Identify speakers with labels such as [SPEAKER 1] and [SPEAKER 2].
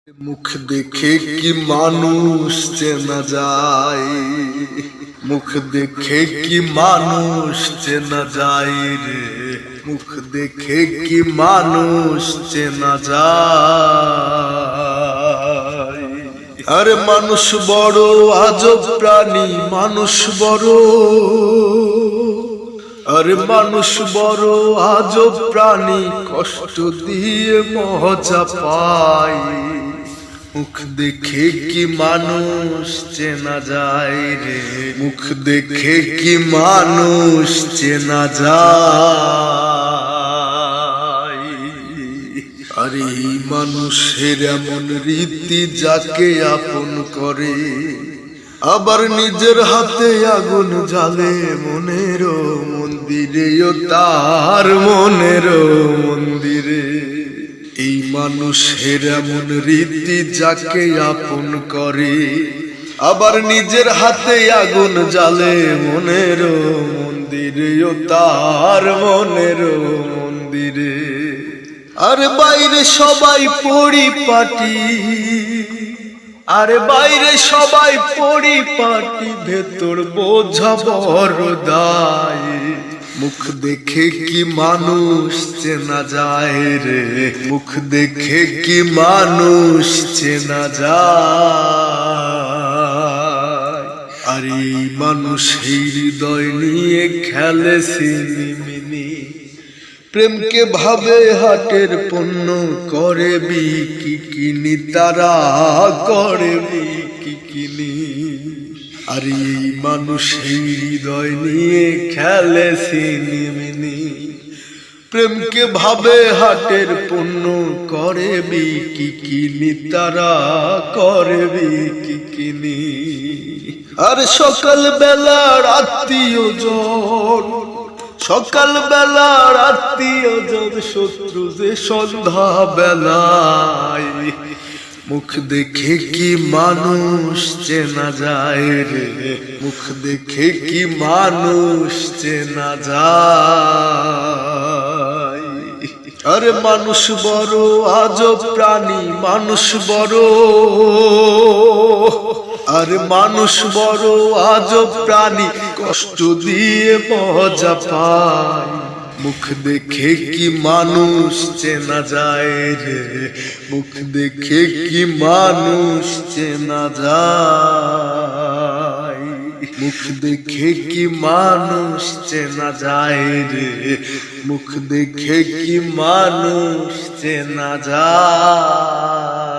[SPEAKER 1] মুখ দেখে কি মানুষ চেনা যায়, মুখ দেখে কি মানুষ চেনা যায় রে, মুখ দেখে কি মানুষ চেনা যায়। আরে মানুষ বড় আজব প্রাণী, মানুষ বড়, আরে মানুষ বড় আজব প্রাণী, কষ্ট দিয়ে মজা পায়। মুখ দেখে কি মানুষ চেনা যায় রে, মুখ দেখে কি মানুষ চেনা যায়। আরে এই মানুষের এমন রীতি যাকে আপন করে, আবার নিজের হাতে আগুন জ্বালে মনের মন্দিরে, ও তার মনের মন্দিরে। এই মানুষের এমন রীতি যাকে আপন করে, আবার নিজের হাতে আগুন জ্বালে মনের মন্দিরে, ও তার মনের মন্দিরে। আর বাইরে সবাই পরিপাটি, আরে বাইরে সবাই পরিপাটি, ভেতর বোঝা বড় দায়। মুখ দেখে কি মানুষ চেনা যায় রে, মুখ দেখে কি মানুষ চেনা যায়। আরে মানুষ হৃদয় নিয়ে খেলে সিনিমিনি, প্রেমকে ভাবে হাটের পণ্য, করে বিকিনি তারা, করে বিকিনি। আর এই মানুষ হৃদয় নিয়ে খেলে সিনিমিনি, প্রেমকে ভাবে হাটের পণ্য, করে বিকিনি তারা, করে বিকিনি। আর সকাল বেলার আত্মীয়জন, সকাল বেলার আত্মীয়জন শত্রু যে সন্ধ্যা বেলায়। মুখ দেখে কি মানুষ চেনা যায় রে, মুখ দেখে কি মানুষ চেনা যায়। আরে মানুষ বড় আজব প্রাণী, মানুষ বড়, আরে মানুষ বড় আজব প্রাণী, কষ্ট দিয়ে মজা পায়। মুখ দেখে কি মানুষ চেনা যায় রে, মুখ দেখে কি মানুষ চেনা যায়। মুখ দেখে কি মানুষ চেনা যায় রে, মুখ দেখে কি মানুষ চেনা যায়।